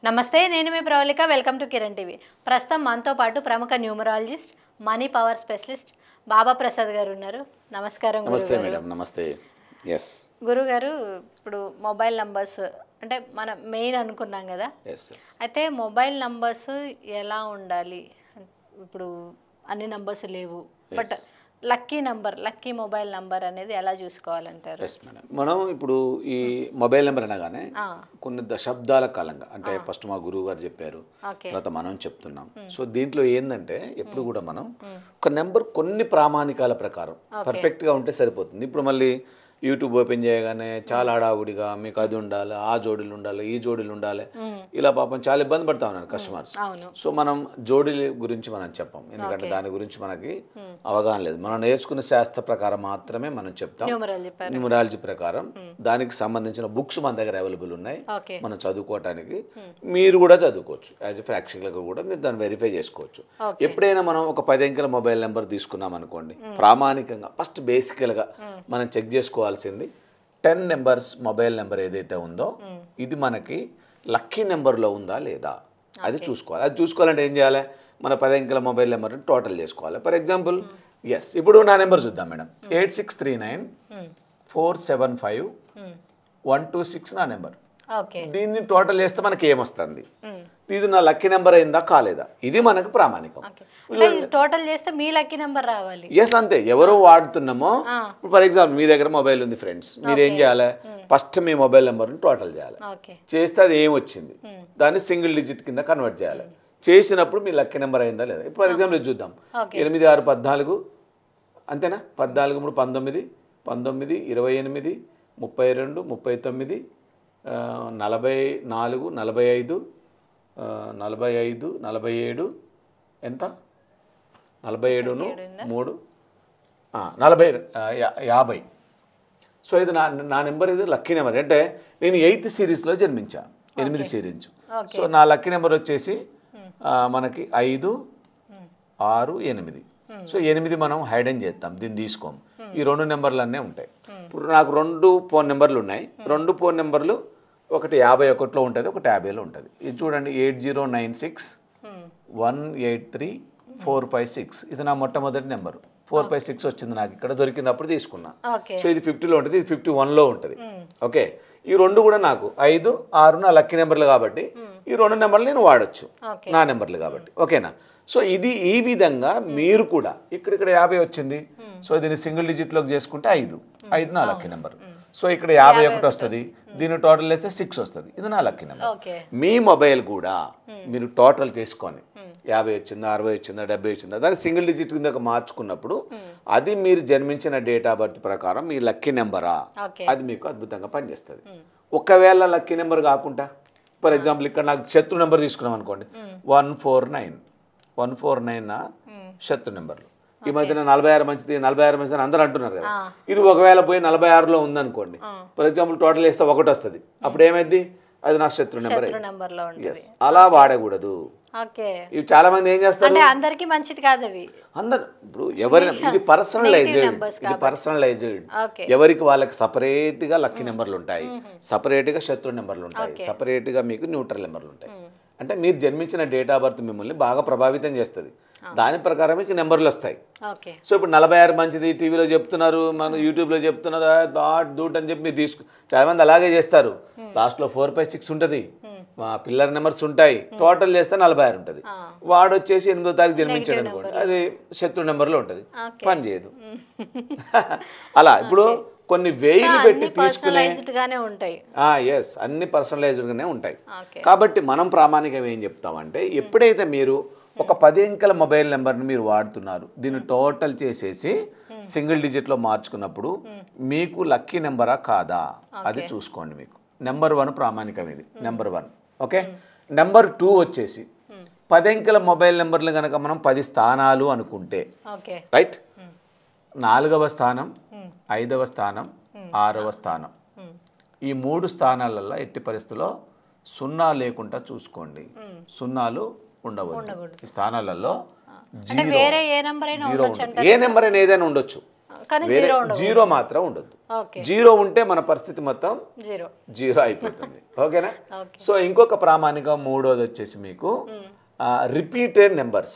నమస్తే నేను మీ Pravalika welcome to Kiran TV ప్రస్తుతం మనతో పాటు ప్రముఖ numerologist money power specialist Baba Prasad garu ఉన్నారు నమస్కారం నమస్తే మేడం నమస్తే yes గురుగారు ఇప్పుడు మొబైల్ నంబర్స్ అంటే మనం మెయిన్ అనుకున్నాం కదా yes అయితే మొబైల్ నంబర్స్ ఎలా ఉండాలి ఇప్పుడు అన్ని నంబర్స్ లేవు బట్ లక్కీ మొబైల్ నంబర్ అనేది ఎలా చూసుకోవాలంటారు yes మేడం మనం ఇప్పుడు ఈ మొబైల్ నెంబర్ అనగానే కొన్ని దశాబ్దాల కాలంగా అంటే ఫస్ట్ మా గురువు గారు చెప్పారు తర్వాత మనం చెప్తున్నాం సో దీంట్లో ఏందంటే ఎప్పుడు కూడా మనం ఒక నెంబర్ కొన్ని ప్రామాణికాల ప్రకారం పర్ఫెక్ట్గా ఉంటే సరిపోతుంది ఇప్పుడు మళ్ళీ యూట్యూబ్ ఓపెన్ చేయగానే చాలా హడావుడిగా మీకు అది ఉండాలి ఆ జోడీలు ఉండాలి ఈ జోడీలు ఉండాలి ఇలా పాపం చాలా ఇబ్బంది పడతా ఉన్నారు కస్టమర్స్ సో మనం జోడీల గురించి మనం చెప్పాం ఎందుకంటే దాని గురించి మనకి అవగాహన లేదు మనం నేర్చుకున్న శాస్త్ర ప్రకారం మాత్రమే మనం చెప్తాం న్యూమరాలజీ ప్రకారం దానికి సంబంధించిన బుక్స్ మన దగ్గర అవైలబుల్ ఉన్నాయి మనం చదువుకోవటానికి మీరు కూడా చదువుకోవచ్చు యాజ్ ఎ ప్రేక్షకులకు కూడా మీరు దాన్ని వెరిఫై చేసుకోవచ్చు ఎప్పుడైనా మనం ఒక 10 అంకెల మొబైల్ నెంబర్ తీసుకున్నాం అనుకోండి ప్రామాణికంగా ఫస్ట్ బేసికల్గా మనం చెక్ చేసుకోవాలి 10 నెంబర్స్ మొబైల్ నెంబర్ ఏదైతే ఉందో ఇది మనకి లక్కీ నెంబర్లో ఉందా లేదా అది చూసుకోవాలి అది చూసుకోవాలంటే ఏం చేయాలి మన 10 అంకెల మొబైల్ నెంబర్ని టోటల్ చేసుకోవాలి ఫర్ ఎగ్జాంపుల్ ఎస్ ఇప్పుడు నా నెంబర్ చూద్దాం మేడం 8639475126 నా నెంబర్ దీన్ని టోటల్ చేస్తే మనకి ఏమొస్తుంది ఇది నా లక్కీ నెంబర్ అయిందా కాలేదా ఇది మనకు ప్రామాణికం టోటల్ చేస్తే మీ లక్కీ నెంబర్ రావాలి ఎస్ అంతే ఎవరు వాడుతున్నామో ఫర్ ఎగ్జాంపుల్ మీ దగ్గర మొబైల్ ఉంది ఫ్రెండ్స్ మీరు ఏం చేయాలి ఫస్ట్ మీ మొబైల్ నెంబర్ని టోటల్ చేయాలి చేస్తే అది ఏం వచ్చింది దాన్ని సింగిల్ డిజిట్ కింద కన్వర్ట్ చేయాలి చేసినప్పుడు మీ లక్కీ నెంబర్ అయిందా లేదా ఇప్పుడు ఫర్ ఎగ్జాంపుల్ చూద్దాం 8 6 14 అంతేనా 14 3 19 19 28 32 39 44 45 45 47 ఎంత 47ను 3 50 సో ఇది నా నెంబర్ ఇది లక్కీ నెంబర్ అంటే నేను 8th సిరీస్లో జన్మించా 8 సిరీస్ సో నా లక్కీ నెంబర్ వచ్చేసి మనకి 5 6 8 సో 8 మనం హైడెన్ చేస్తాం దీన్ని తీసుకోం ఈ 2 నెంబర్లు అన్నీ ఉంటాయి ఇప్పుడు నాకు 2 ఫోన్ నెంబర్లు ఉన్నాయి 2 ఫోన్ నెంబర్లు ఒకటి 51లో ఉంటుంది ఒకటి 50లో ఉంటుంది ఇది చూడండి 8096 183 456 ఇది నా మొట్టమొదటి నెంబర్ 456 వచ్చింది నాకు ఇక్కడ దొరికింది అప్పుడు తీసుకున్నా సో ఇది 50లో ఉంటుంది ఇది 51లో ఉంటుంది ఓకే ఈ 2 కూడా నాకు 5 6 నా లక్కీ నెంబర్లు కాబట్టి ఈ 2 నెంబర్లు నేను వాడచ్చు నా నెంబర్లు కాబట్టి ఓకేనా సో ఇది ఈ విధంగా మీరు కూడా ఇక్కడ 50 వచ్చింది సో దీన్ని సింగిల్ డిజిట్లోకి చేసుకుంటే 5 నా లక్కీ నెంబర్ సో ఇక్కడ 51 వస్తుంది దీన్ని టోటల్ వేస్తే 6 వస్తుంది ఇది నా లక్కీ నెంబర్ మీ మొబైల్ కూడా మీరు టోటల్ చేసుకొని 50 వచ్చిందా 60 వచ్చిందా 70 వచ్చిందా దాన్ని సింగిల్ డిజిట్ కింద మార్చుకున్నప్పుడు అది మీరు జన్మించిన డేట్ ఆఫ్ బర్త్ ప్రకారం మీ లక్కీ నెంబరా అది మీకు అద్భుతంగా పనిచేస్తుంది ఒకవేళ లక్కీ నెంబర్ కాకుండా ఫర్ ఎగ్జాంపుల్ ఇక్కడ నాకు శత్రు నెంబర్ తీసుకున్నాం అనుకోండి 149 నా శత్రు నెంబర్లు ఈ మధ్యన 46 మంచిది 46 మంచిది అని అందరూ అంటున్నారు కదా ఇది ఒకవేళ పోయి 46లో ఉందనుకోండి ఫర్ ఎగ్జాంపుల్ టోటల్ వేస్తే 1 వస్తుంది అప్పుడు ఏమైంది అది నా శత్రు నెంబర్ అలా వాడకూడదు ఇవి చాలా మంది ఏం చేస్తారు అందరికి మంచిది కాదు అవి అందరు ఇప్పుడు ఎవరైనా ఇది పర్సనలైజ్డ్ ఎవరికి వాళ్ళకి సపరేట్ గా లక్కీ నెంబర్లు ఉంటాయి సపరేట్ గా శత్రు నెంబర్లు ఉంటాయి సపరేట్ గా మీకు న్యూట్రల్ నెంబర్లు ఉంటాయి అంటే మీరు జన్మించిన డేట్ ఆఫ్ బర్త్ మిమ్మల్ని బాగా ప్రభావితం చేస్తుంది దాని ప్రకారం మీకు నెంబర్లు వస్తాయి సో ఇప్పుడు 46 మంచిది టీవీలో చెప్తున్నారు మన యూట్యూబ్లో చెప్తున్నారు దూట్ అని చెప్పి మీరు చాలా మంది అలాగే చేస్తారు లాస్ట్లో 4 5 6 ఉంటుంది మా పిల్లర్ నెంబర్స్ ఉంటాయి టోటల్ చేస్తే 46 ఉంటుంది వాడు వచ్చేసి 8వ తారీఖు జన్మించాడు అనుకోండి అది శత్రు నెంబర్లో ఉంటుంది పని చేయదు అలా ఇప్పుడు కొన్ని వేలు పెట్టి తీసుకునే ఎస్ అన్ని పర్సనలైజ్డ్గానే ఉంటాయి కాబట్టి మనం ప్రామాణికంగా ఏం చెప్తామంటే ఎప్పుడైతే మీరు ఒక 10 అంకెల మొబైల్ నెంబర్ని మీరు వాడుతున్నారు దీన్ని టోటల్ చేసేసి సింగిల్ డిజిట్లో మార్చుకున్నప్పుడు మీకు లక్కీ నెంబరా కాదా అది చూసుకోండి మీకు నెంబర్ 1 ప్రామాణికం ఇది నెంబర్ 1 ఓకే నెంబర్ 2 వచ్చేసి 10 అంకెల మొబైల్ నెంబర్లు కనుక మనం 10 స్థానాలు అనుకుంటే రైట్ 4వ స్థానం 5వ స్థానం 6వ స్థానం ఈ 3 స్థానాలలో ఎట్టి పరిస్థితుల్లో 0 లేకుండా చూసుకోండి 0 ఉండవద్దు ఈ స్థానాలలో ఏ నెంబర్ అయినా ఏదైనా ఉండొచ్చు కానీ వేరే జీరో మాత్రం ఉండొద్దు. ఓకే. జీరో ఉంటే మన పరిస్థితి మొత్తం జీరో అయిపోతుంది. ఓకేనా? సో ఇంకొక ప్రామాణికం మూడోది వచ్చేసి మీకు రిపీటెడ్ నెంబర్స్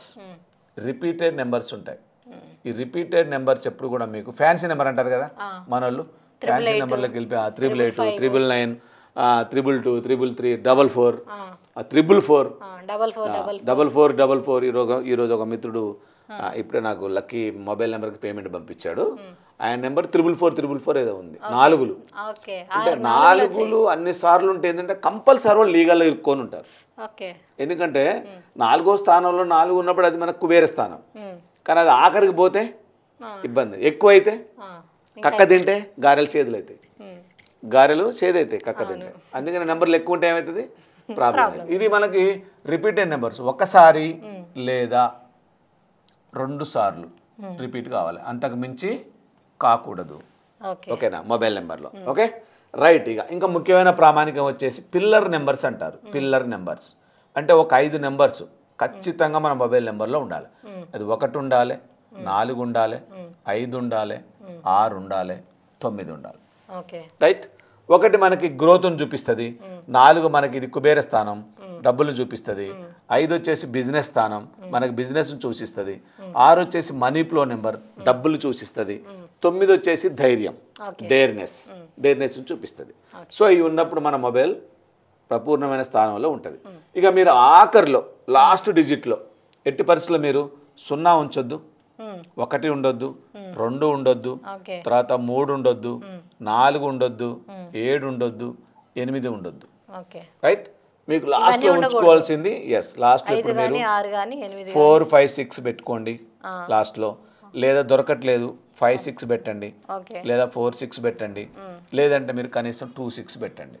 ఉంటాయి. ఈ రిపీటెడ్ నెంబర్స్ ఎప్పుడు కూడా మీకు ఫ్యాన్సీ నెంబర్ అంటారు కదా మన వాళ్ళు, ఫ్యాన్సీ నెంబర్లోకి వెళ్ళి 888, 999, 222, 333, 44, 444, ఈరోజు ఒక మిత్రుడు ఇప్పుడే నాకు లక్కీ మొబైల్ నెంబర్కి పేమెంట్ పంపించాడు. ఆయన నెంబర్ 444 ఏదో ఉంది, 4. అంటే 4 అన్ని సార్లు ఉంటే ఏంటంటే కంపల్సరీ వాళ్ళు లీగల్లో ఇరుక్కొని ఉంటారు. ఎందుకంటే 4వ స్థానంలో 4 ఉన్నప్పుడు అది మనకు కుబేర స్థానం, కానీ అది ఆఖరికి పోతే ఇబ్బంది. ఎక్కువ అయితే కక్క తింటే గారెలు చేదులవుతాయి, కక్క తింటే. అందుకని నెంబర్లు ఎక్కువ ఉంటే ఏమవుతుంది? ప్రాబ్లం. ఇది మనకి రిపీటెడ్ నెంబర్స్ ఒకసారి లేదా 2 సార్లు రిపీట్ కావాలి, అంతకు మించి కాకూడదు. ఓకేనా? మొబైల్ నెంబర్లో. Okay, right. ఇంకా ముఖ్యమైన ప్రామాణికం వచ్చేసి పిల్లర్ నెంబర్స్ అంటారు. పిల్లర్ నెంబర్స్ అంటే ఒక 5 నెంబర్స్ ఖచ్చితంగా మన మొబైల్ నెంబర్లో ఉండాలి. అది 1 ఉండాలి, 4 ఉండాలి, 5 ఉండాలి, 6 ఉండాలి, 9 ఉండాలి. రైట్. 1 మనకి గ్రోత్ను చూపిస్తుంది, 4 మనకి ఇది కుబేర స్థానం, డబ్బులు చూపిస్తుంది, 5 వచ్చేసి బిజినెస్ స్థానం, మనకి బిజినెస్ను సూచిస్తుంది, 6 వచ్చేసి మనీ ఫ్లో నెంబర్, డబ్బులు సూచిస్తుంది, 9 వచ్చేసి ధైర్యం, డేర్నెస్ చూపిస్తుంది. సో ఇవి ఉన్నప్పుడు మన మొబైల్ ప్రపూర్ణమైన స్థానంలో ఉంటుంది. ఇక మీరు ఆఖరిలో లాస్ట్ డిజిట్లో ఎట్టి పరిస్థితుల్లో మీరు 0 ఉంచొద్దు, 1 ఉండొద్దు, 2 ఉండొద్దు, తర్వాత 3 ఉండొద్దు, 4 ఉండొద్దు, 7 ఉండొద్దు, 8 ఉండొద్దు. రైట్. మీకు లాస్ట్లో ఉంచుకోవాల్సింది లాస్ట్లో ఇప్పుడు మీరు 4, 5, 6 పెట్టుకోండి లాస్ట్లో. లేదా దొరకట్లేదు 5, 6 పెట్టండి, లేదా 4, 6 పెట్టండి, లేదంటే మీరు కనీసం 2, 6 పెట్టండి.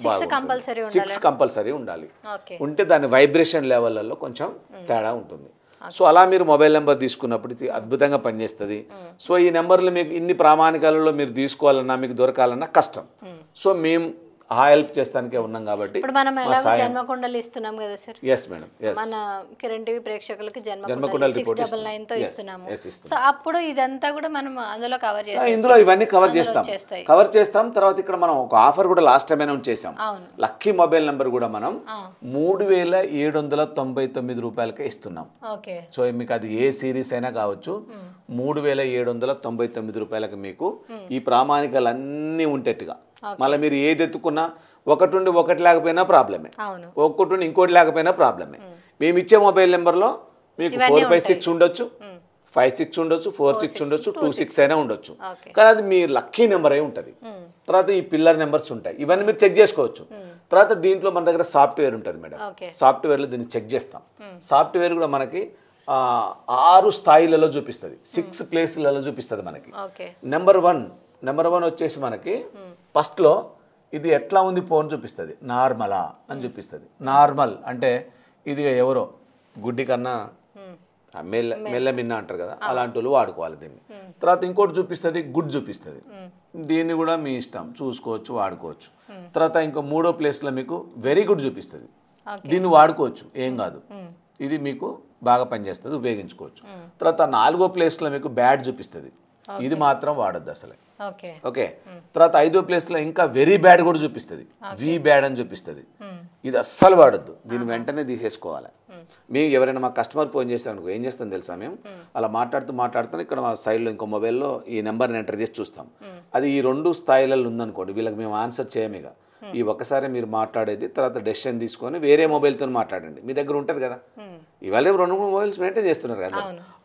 6 కంపల్సరీ ఉండాలి. ఉంటే దాని వైబ్రేషన్ లెవెల్లో కొంచెం తేడా ఉంటుంది. సో అలా మీరు మొబైల్ నెంబర్ తీసుకున్నప్పుడు ఇది అద్భుతంగా పనిచేస్తుంది. సో ఈ నెంబర్లు మీకు ఇన్ని ప్రామాణికాలలో మీరు తీసుకోవాలన్నా మీకు దొరకాలన్నా కష్టం. సో మేము ఆ హెల్ప్ చేస్తానికే ఉన్నాం కాబట్టి ఇప్పుడు మనం ఎలాగో జన్మకుండలు ఇస్తున్నాం కదా సార్. మేడం. మన కిరణ్ టీవీ ప్రేక్షకులకి జన్మకుండలు 699 తో ఇస్తున్నాము. సో అప్పుడు ఇదంతా కూడా మనం అందులో కవర్ చేస్తాం. ఇందులో ఇవన్నీ కవర్ చేస్తాం. తర్వాత ఇక్కడ మనం ఒక ఆఫర్ కూడా లాస్ట్ టైం అనౌన్స్ చేసాం. లక్కీ మొబైల్ నెంబర్ కూడా మనం 3799 రూపాయలకే ఇస్తున్నాం. సో మీకు అది ఏ సిరీస్ అయినా కావచ్చు, 3799 రూపాయలకి మీకు ఈ ప్రామాణికాలన్నీ ఉండేట్టుగా. మళ్ళీ మీరు ఏది ఎత్తుకున్నా 1 నుండి 1 లేకపోయినా ప్రాబ్లమే, 1 నుండి ఇంకోటి లేకపోయినా ప్రాబ్లమే. మేము ఇచ్చే మొబైల్ నెంబర్లో మీకు 4, 5, 6 ఉండొచ్చు, 5, 6 ఉండొచ్చు, 4, 6 ఉండొచ్చు, 2, 6 అయినా ఉండొచ్చు, కానీ అది మీ లక్కీ నెంబర్ అయి ఉంటుంది. తర్వాత ఈ పిల్లర్ నెంబర్స్ ఉంటాయి, ఇవన్నీ మీరు చెక్ చేసుకోవచ్చు. తర్వాత దీంట్లో మన దగ్గర సాఫ్ట్వేర్ ఉంటుంది మేడం. సాఫ్ట్వేర్లో దీన్ని చెక్ చేస్తాం. సాఫ్ట్వేర్ కూడా మనకి 6 స్థాయిలలో చూపిస్తుంది, 6 ప్లేస్లలో చూపిస్తుంది మనకి. నెంబర్ 1 వచ్చేసి మనకి ఫస్ట్లో ఇది ఎట్లా ఉంది ఫోన్ చూపిస్తుంది, నార్మలా అని చూపిస్తుంది. నార్మల్ అంటే ఇది ఎవరో గుడ్డి కన్నా మెల్ల మిన్న అంటారు కదా, అలాంటి వాళ్ళు వాడుకోవాలి దీన్ని. తర్వాత ఇంకోటి చూపిస్తుంది, గుడ్ చూపిస్తుంది. దీన్ని కూడా మీ ఇష్టం, చూసుకోవచ్చు, వాడుకోవచ్చు. తర్వాత ఇంకో 3వ ప్లేస్లో మీకు వెరీ గుడ్ చూపిస్తుంది, దీన్ని వాడుకోవచ్చు, ఏం కాదు, ఇది మీకు బాగా పనిచేస్తుంది, ఉపయోగించుకోవచ్చు. తర్వాత 4వ ప్లేస్లో మీకు బ్యాడ్ చూపిస్తుంది, ఇది మాత్రం వాడద్దు అసలే. ఓకే. తర్వాత 5వ ప్లేస్లో ఇంకా వెరీ బ్యాడ్ కూడా చూపిస్తుంది, వి బ్యాడ్ అని చూపిస్తుంది, ఇది అస్సలు వాడద్దు, దీన్ని వెంటనే తీసేసుకోవాలి. మేము ఎవరైనా మా కస్టమర్ ఫోన్ చేశారనుకో ఏం చేస్తాం తెలుసా, మేము అలా మాట్లాడుతూ ఇక్కడ మా సైడ్లో ఇంకో మొబైల్లో ఈ నెంబర్ని ఎంటర్ చేసి చూస్తాం. అది ఈ 2 స్థాయిలలో ఉందనుకోండి, వీళ్ళకి మేము ఆన్సర్ చేయము. ఇక ఈ ఒక్కసారి మీరు మాట్లాడేది తర్వాత డెసిషన్ తీసుకొని వేరే మొబైల్తో మాట్లాడండి, మీ దగ్గర ఉంటుంది కదా. ఇవాళ 2-3 మొబైల్స్ మెయింటైన్ చేస్తున్నారు కదా,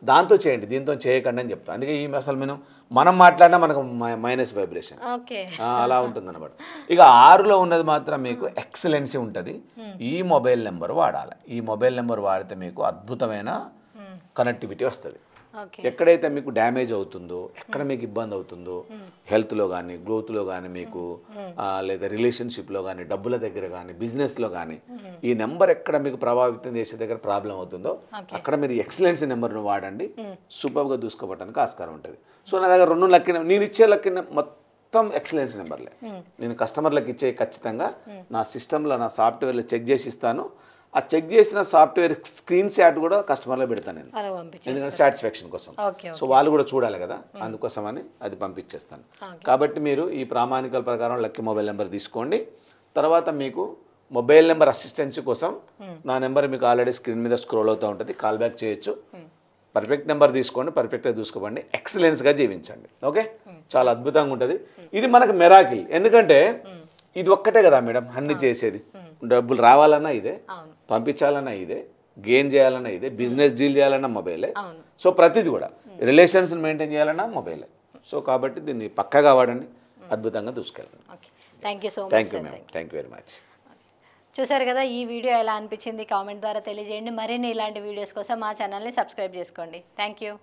దాంతో చేయండి, దీంతో చేయకండి అని చెప్తాం. అందుకే ఈ అసలు మనం మాట్లాడినా మనకు మైనస్ వైబ్రేషన్ అలా ఉంటుంది అనమాట. ఇక 6లో ఉన్నది మాత్రం మీకు ఎక్సలెన్సీ ఉంటుంది. ఈ మొబైల్ నెంబర్ వాడాలి. ఈ మొబైల్ నెంబర్ వాడితే మీకు అద్భుతమైన కనెక్టివిటీ వస్తుంది. ఎక్కడైతే మీకు డ్యామేజ్ అవుతుందో, ఎక్కడ మీకు ఇబ్బంది అవుతుందో, హెల్త్లో కానీ, గ్రోత్లో కానీ, మీకు లేదా రిలేషన్షిప్లో కానీ, డబ్బుల దగ్గర కానీ, బిజినెస్లో కానీ, ఈ నెంబర్ ఎక్కడ మీకు ప్రభావితం చేసే దగ్గర ప్రాబ్లం అవుతుందో అక్కడ మీరు ఎక్సలెన్సీ నెంబర్ను వాడండి, సూపర్గా దూసుకోవడానికి ఆస్కారం ఉంటుంది. సో నా దగ్గర 2 లక్కీ, నేను ఇచ్చే లక్కీ మొత్తం ఎక్సలెన్స్ నెంబర్లే. నేను కస్టమర్లకు ఇచ్చే ఖచ్చితంగా నా సిస్టంలో, నా సాఫ్ట్వేర్లో చెక్ చేసి ఇస్తాను. ఆ చెక్ చేసిన సాఫ్ట్వేర్ స్క్రీన్ షాట్ కూడా కస్టమర్లో పెడతాను నేను, అలా పంపించు. ఎందుకంటే సాటిస్ఫాక్షన్ కోసం. ఓకే సో వాళ్ళు కూడా చూడాలి కదా, అందుకోసమని అది పంపించేస్తాను. కాబట్టి మీరు ఈ ప్రామాణికల ప్రకారం లక్కీ మొబైల్ నెంబర్ తీసుకోండి. తర్వాత మీకు మొబైల్ నెంబర్ అసిస్టెన్సీ కోసం నా నెంబర్ మీకు ఆల్రెడీ స్క్రీన్ మీద స్క్రోల్ అవుతూ ఉంటుంది, కాల్ బ్యాక్ చేయొచ్చు. పర్ఫెక్ట్ నెంబర్ తీసుకోండి, పర్ఫెక్ట్గా చూసుకోండి, ఎక్సలెన్స్గా జీవించండి. ఓకే, చాలా అద్భుతంగా ఉంటుంది. ఇది మనకు మెరాకిల్, ఎందుకంటే ఇది ఒక్కటే కదా మేడం అన్ని చేసేది. డబ్బులు రావాలన్నా ఇదే, పంపించాలన్నా ఇదే, గెయిన్ చేయాలన్నా ఇదే, బిజినెస్ డీల్ చేయాలన్నా మొబైలే. సో ప్రతిది కూడా రిలేషన్స్ మెయింటైన్ చేయాలన్నా మొబైలే. సో కాబట్టి దీన్ని పక్కగా వాడండి, అద్భుతంగా దూసుకెళ్ళండి. Thank you so much. Thank you ma'am, thank you very much. చూసారు కదా, ఈ వీడియో ఎలా అనిపించింది కామెంట్ ద్వారా తెలియజేయండి. మరిన్ని ఇలాంటి వీడియోస్ కోసం మా ఛానల్ని సబ్స్క్రైబ్ చేసుకోండి. Thank you.